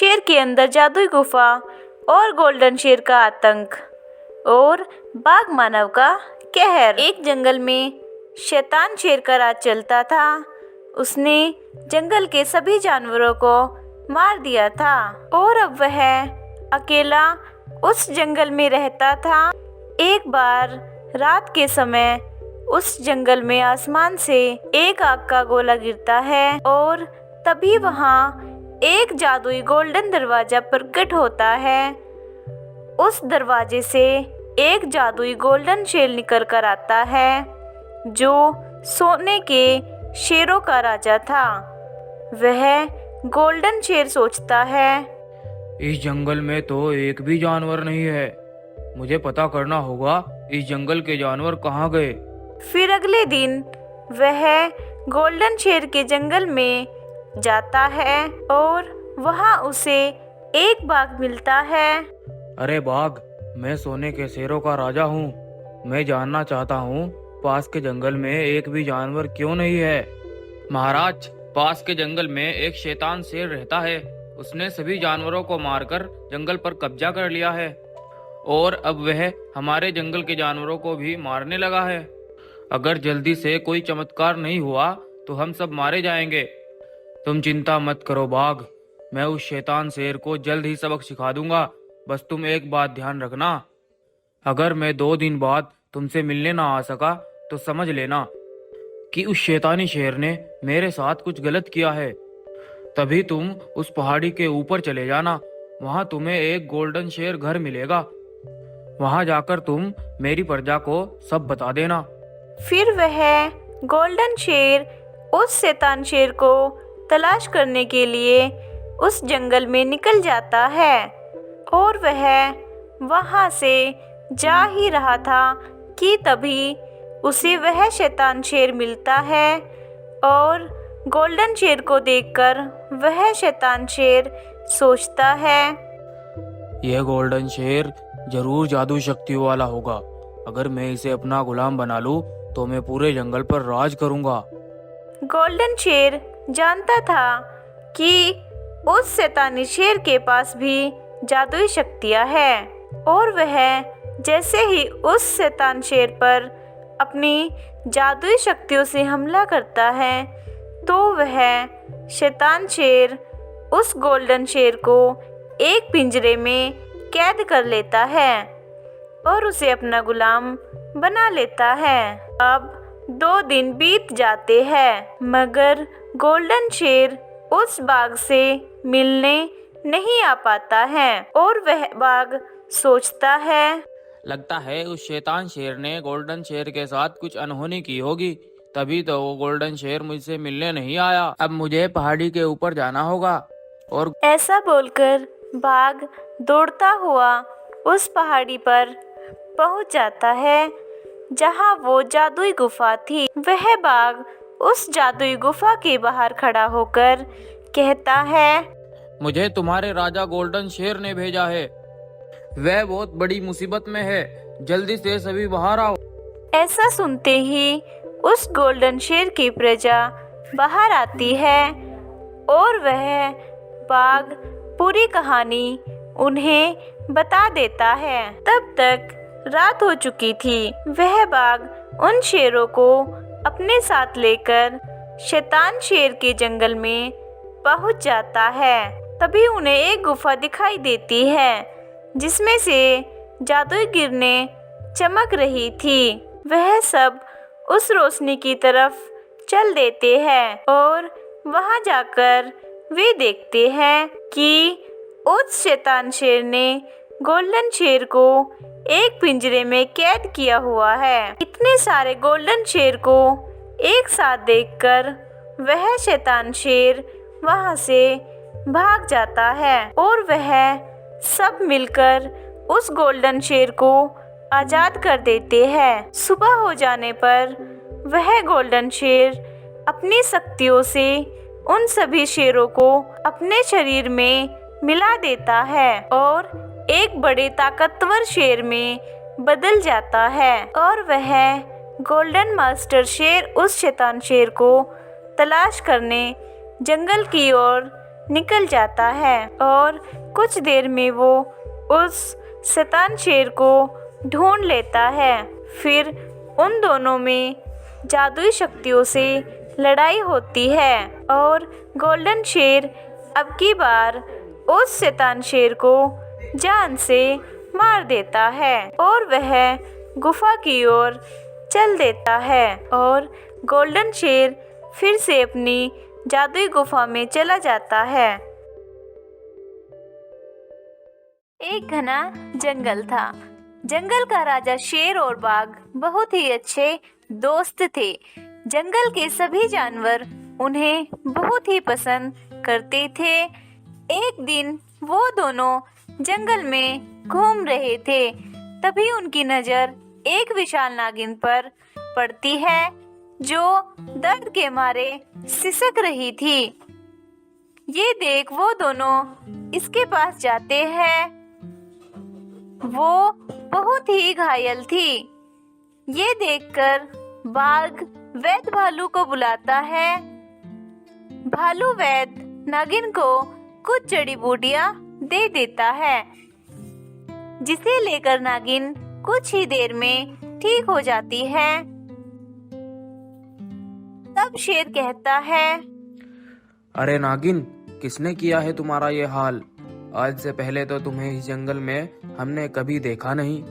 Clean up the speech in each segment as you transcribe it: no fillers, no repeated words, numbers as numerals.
शेर के अंदर जादुई गुफा और गोल्डन शेर का आतंक और बाघ मानव का कहर। एक जंगल में शैतान शेर का राज चलता था। उसने जंगल के सभी जानवरों को मार दिया था और अब वह अकेला उस जंगल में रहता था। एक बार रात के समय उस जंगल में आसमान से एक आग का गोला गिरता है और तभी वहाँ एक जादुई गोल्डन दरवाजा प्रकट होता है। उस दरवाजे से एक जादुई गोल्डन शेर निकल कर आता है जो सोने के शेरों का राजा था। वह गोल्डन शेर सोचता है, इस जंगल में तो एक भी जानवर नहीं है। मुझे पता करना होगा इस जंगल के जानवर कहाँ गए। फिर अगले दिन वह गोल्डन शेर के जंगल में जाता है और वहाँ उसे एक बाघ मिलता है। अरे बाघ, मैं सोने के शेरों का राजा हूँ। मैं जानना चाहता हूँ पास के जंगल में एक भी जानवर क्यों नहीं है। महाराज, पास के जंगल में एक शैतान शेर रहता है। उसने सभी जानवरों को मारकर जंगल पर कब्जा कर लिया है और अब वह हमारे जंगल के जानवरों को भी मारने लगा है। अगर जल्दी से कोई चमत्कार नहीं हुआ तो हम सब मारे जाएंगे। तुम चिंता मत करो बाघ, मैं उस शैतान शेर को जल्द ही सबक सिखा दूंगा। बस तुम एक बात ध्यान रखना, अगर मैं 2 दिन बाद तुमसे मिलने ना आ सका तो समझ लेना कि उस शैतानी शेर ने मेरे साथ कुछ गलत किया है। तभी तुम उस पहाड़ी के ऊपर चले जाना। वहां तुम्हें एक गोल्डन शेर घर मिलेगा। वहां जाकर तुम मेरी प्रजा को सब बता देना। फिर वह गोल्डन शेर उस शैतान शेर को तलाश करने के लिए उस जंगल में निकल जाता है और वह वहां से जा ही रहा था कि तभी उसे वह शैतान शेर मिलता है और गोल्डन शेर को देखकर वह शैतान शेर सोचता है, यह गोल्डन शेर जरूर जादू शक्तियों वाला होगा। अगर मैं इसे अपना गुलाम बना लूं तो मैं पूरे जंगल पर राज करूंगा। गोल्डन शेर जानता था कि उस शैतानी शेर के पास भी जादुई शक्तियां हैं और वह जैसे ही उस शैतान शेर पर अपनी जादुई शक्तियों से हमला करता है तो वह शैतान शेर उस गोल्डन शेर को एक पिंजरे में कैद कर लेता है और उसे अपना गुलाम बना लेता है। अब 2 दिन बीत जाते हैं मगर गोल्डन शेर उस बाघ से मिलने नहीं आ पाता है और वह बाघ सोचता है, लगता है उस शैतान शेर ने गोल्डन शेर के साथ कुछ अनहोनी की होगी, तभी तो वो गोल्डन शेर मुझसे मिलने नहीं आया। अब मुझे पहाड़ी के ऊपर जाना होगा। और ऐसा बोलकर बाघ दौड़ता हुआ उस पहाड़ी पर पहुंच जाता है जहां वो जादुई गुफा थी। वह बाघ उस जादुई गुफा के बाहर खड़ा होकर कहता है, मुझे तुम्हारे राजा गोल्डन शेर ने भेजा है। वह बहुत बड़ी मुसीबत में है। जल्दी से सभी बाहर आओ। ऐसा सुनते ही उस गोल्डन शेर की प्रजा बाहर आती है और वह बाघ पूरी कहानी उन्हें बता देता है। तब तक रात हो चुकी थी। वह बाघ उन शेरों को अपने साथ लेकर शैतान शेर के जंगल में पहुंच जाता है। तभी उन्हें एक गुफा दिखाई देती है जिसमें से जादुई किरणें चमक रही थी। वह सब उस रोशनी की तरफ चल देते हैं और वहां जाकर वे देखते हैं कि उस शैतान शेर ने गोल्डन शेर को एक पिंजरे में कैद किया हुआ है। इतने सारे गोल्डन शेर को एक साथ देखकर वह शैतान शेर वहां से भाग जाता है और वह सब मिलकर उस गोल्डन शेर को आजाद कर देते हैं। सुबह हो जाने पर वह गोल्डन शेर अपनी शक्तियों से उन सभी शेरों को अपने शरीर में मिला देता है और एक बड़े ताकतवर शेर में बदल जाता है और वह गोल्डन मास्टर शेर उस शैतान शेर को तलाश करने जंगल की ओर निकल जाता है और कुछ देर में वो उस शैतान शेर को ढूंढ लेता है। फिर उन दोनों में जादुई शक्तियों से लड़ाई होती है और गोल्डन शेर अब की बार उस शैतान शेर को जान से मार देता है और वह गुफा की ओर चल देता है और गोल्डन शेर फिर से अपनी जादुई गुफा में चला जाता है। एक घना जंगल था। जंगल का राजा शेर और बाघ बहुत ही अच्छे दोस्त थे। जंगल के सभी जानवर उन्हें बहुत ही पसंद करते थे। एक दिन वो दोनों जंगल में घूम रहे थे, तभी उनकी नज़र एक विशाल नागिन पर पड़ती है जो दर्द के मारे सिसक रही थी। ये देख वो दोनों इसके पास जाते हैं। वो बहुत ही घायल थी। ये देखकर बाघ वैद्य भालू को बुलाता है। भालू वैद्य नागिन को कुछ जड़ी बूटियां दे देता है, जिसे लेकर नागिन कुछ ही देर में ठीक हो जाती है। तब शेर कहता है, अरे नागिन, किसने किया है तुम्हारा ये हाल? आज से पहले तो तुम्हें इस जंगल में हमने कभी देखा नहीं।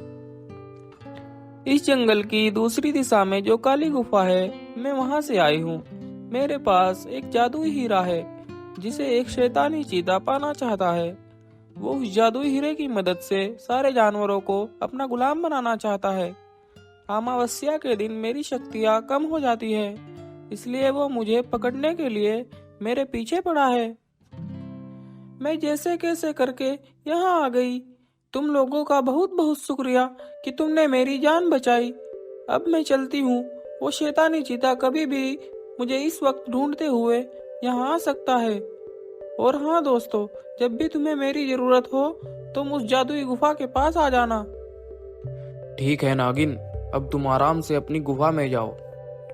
इस जंगल की दूसरी दिशा में जो काली गुफा है, मैं वहां से आई हूँ। मेरे पास एक जादुई हीरा है जिसे एक शैतानी चीता पाना चाहता है। वो उस जादुई हीरे की मदद से सारे जानवरों को अपना गुलाम बनाना चाहता है। अमावस्या के दिन मेरी शक्तियाँ कम हो जाती है, इसलिए वो मुझे पकड़ने के लिए मेरे पीछे पड़ा है। मैं जैसे कैसे करके यहाँ आ गई। तुम लोगों का बहुत बहुत शुक्रिया कि तुमने मेरी जान बचाई। अब मैं चलती हूँ। वो शैतानी चीता कभी भी मुझे इस वक्त ढूंढते हुए यहाँ आ सकता है। और हाँ दोस्तों, जब भी तुम्हें मेरी जरूरत हो तुम उस जादुई गुफा के पास आ जाना। ठीक है नागिन, अब तुम आराम से अपनी गुफा में जाओ।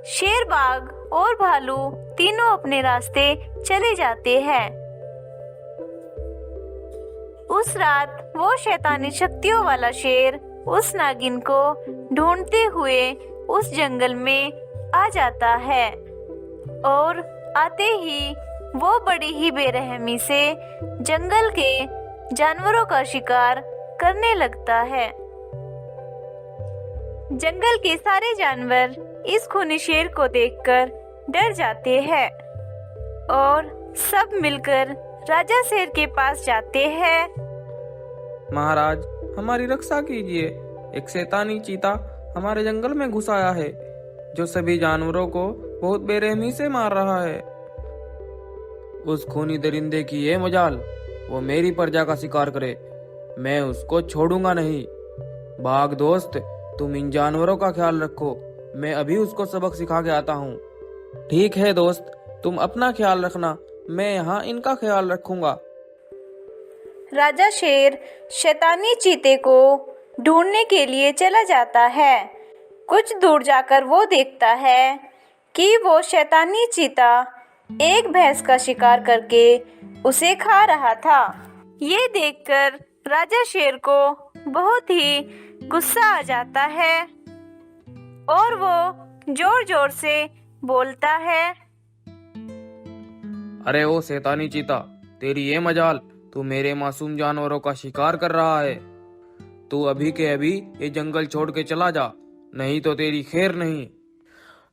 शेर, बाघ और भालू तीनों अपने रास्ते चले जाते हैं। उस रात वो शैतानी शक्तियों वाला शेर उस नागिन को ढूंढते हुए उस जंगल में आ जाता है और आते ही वो बड़ी ही बेरहमी से जंगल के जानवरों का शिकार करने लगता है। जंगल के सारे जानवर इस खूनी शेर को देखकर डर जाते हैं और सब मिलकर राजा शेर के पास जाते हैं। महाराज, हमारी रक्षा कीजिए। एक शैतानी चीता हमारे जंगल में घुस आया है जो सभी जानवरों को बहुत बेरहमी से मार रहा है। उस खूनी दरिंदे की ये मजाल, वो मेरी प्रजा का शिकार करे, मैं उसको छोड़ूंगा नहीं। बाघ दोस्त, तुम इन जानवरों का ख्याल रखो, मैं अभी उसको सबक सिखा के आता हूँ। ठीक है दोस्त, तुम अपना ख्याल रखना, मैं यहाँ इनका ख्याल रखूंगा। राजा शेर शैतानी चीते को ढूंढने के लिए चला जाता है। कुछ दूर जाकर वो देखता है कि वो शैतानी चीता एक भैंस का शिकार करके उसे खा रहा था। ये देखकर राजा शेर को बहुत ही गुस्सा आ जाता है और वो जोर जोर से बोलता है, अरे ओ शैतानी चीता, तेरी ये मजाल, तू मेरे मासूम जानवरों का शिकार कर रहा है। तू अभी के अभी ये जंगल छोड़ के चला जा, नहीं तो तेरी खैर नहीं।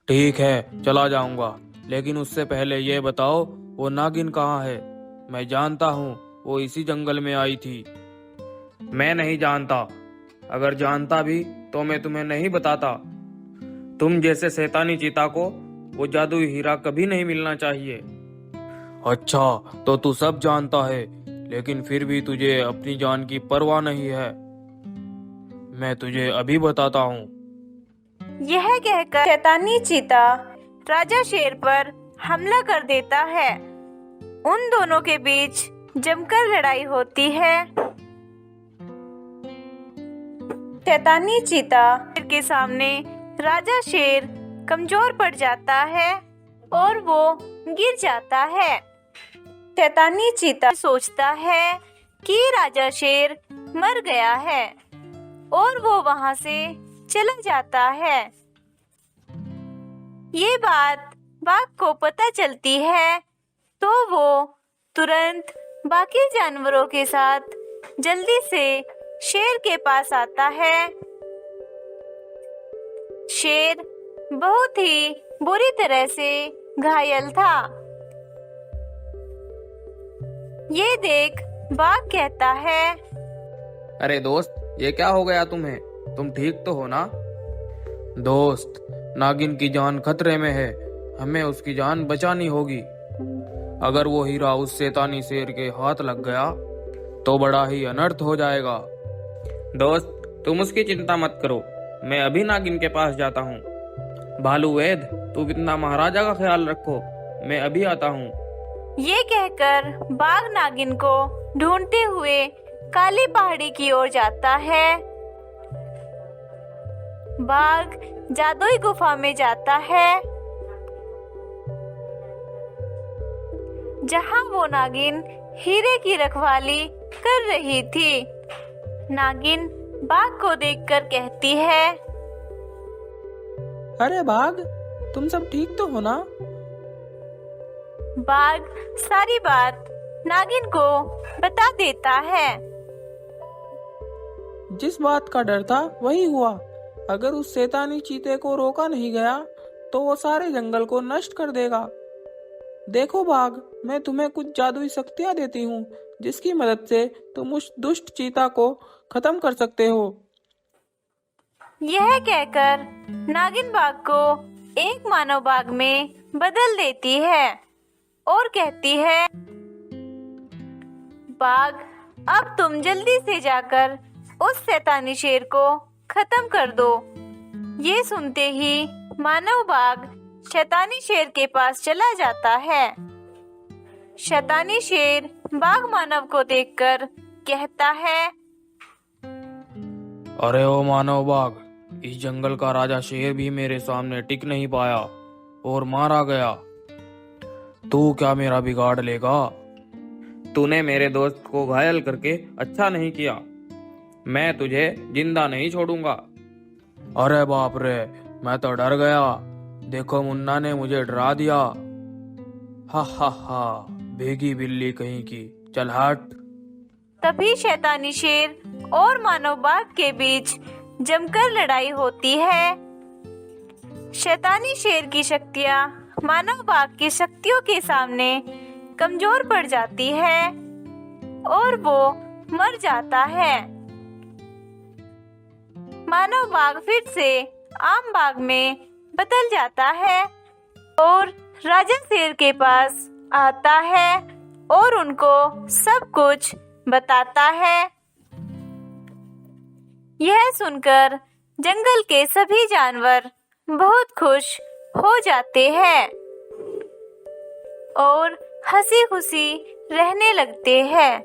ठीक है, चला जाऊंगा, लेकिन उससे पहले ये बताओ वो नागिन कहाँ है? मैं जानता हूँ वो इसी जंगल में आई थी। मैं नहीं जानता। अगर जानता भी तो मैं तुम्हें नहीं बताता। तुम जैसे शैतानी चीता को वो जादुई हीरा कभी नहीं मिलना चाहिए। अच्छा, तो तू सब जानता है, लेकिन फिर भी तुझे अपनी जान की परवाह नहीं है। मैं तुझे अभी बताता हूँ। यह कहकर शैतानी चीता राजा शेर पर हमला कर देता है। उन दोनों के बीच जमकर लड़ाई होती है। शैतानी चीता के सामने राजा शेर कमजोर पड़ जाता है और वो गिर जाता है। शैतानी चीता सोचता है कि राजा शेर मर गया है और वो वहां से चला जाता है। ये बात बाघ को पता चलती है तो वो तुरंत बाकी जानवरों के साथ जल्दी से शेर के पास आता है। शेर बहुत ही बुरी तरह से घायल था। ये देख बाघ कहता है, अरे दोस्त, ये क्या हो गया तुम्हें? तुम ठीक तो हो ना? दोस्त, नागिन की जान खतरे में है, हमें उसकी जान बचानी होगी। अगर वो हीरा उस शैतानी शेर के हाथ लग गया तो बड़ा ही अनर्थ हो जाएगा। दोस्त, तुम उसकी चिंता मत करो, मैं अभी नागिन के पास जाता हूँ। भालू वैद, तू कितना महाराजा का ख्याल रखो, मैं अभी आता हूँ। ये कहकर बाघ नागिन को ढूंढते हुए काली पहाड़ी की ओर जाता है। बाघ जादुई गुफा में जाता है जहां वो नागिन हीरे की रखवाली कर रही थी। नागिन बाघ को देखकर कहती है, अरे बाघ, तुम सब ठीक तो हो ना? बाघ सारी बात नागिन को बता देता है। जिस बात का डर था वही हुआ। अगर उस शैतानी चीते को रोका नहीं गया तो वो सारे जंगल को नष्ट कर देगा। देखो बाघ, मैं तुम्हें कुछ जादुई शक्तियां देती हूँ जिसकी मदद से तुम उस दुष्ट चीता को खत्म कर सकते हो। यह कहकर नागिन बाघ को एक मानव बाघ में बदल देती है और कहती है, बाघ, अब तुम जल्दी से जाकर उस शैतानी शेर को खत्म कर दो। ये सुनते ही मानव बाघ शैतानी शेर के पास चला जाता है। शैतानी शेर बाघ मानव को देखकर कहता है, अरे ओ मानव बाघ, इस जंगल का राजा शेर भी मेरे सामने टिक नहीं पाया और मारा गया। तू क्या मेरा बिगाड़ लेगा? तूने मेरे दोस्त को घायल करके अच्छा नहीं किया। मैं तुझे जिंदा नहीं छोड़ूंगा। अरे बाप रे, मैं तो डर गया। देखो, मुन्ना ने मुझे डरा दिया। हा हा हा, भेगी बिल्ली कहीं की, चल हट। तभी शैतानी शेर और मानव बाघ के बीच जमकर लड़ाई होती है। शैतानी शेर की शक्तियां मानव बाघ की शक्तियों के सामने कमजोर पड़ जाती है और वो मर जाता है। मानव बाघ फिर से आम बाघ में बदल जाता है और राजा शेर के पास आता है और उनको सब कुछ बताता है। यह सुनकर जंगल के सभी जानवर बहुत खुश हो जाते हैं और हंसी खुशी रहने लगते हैं।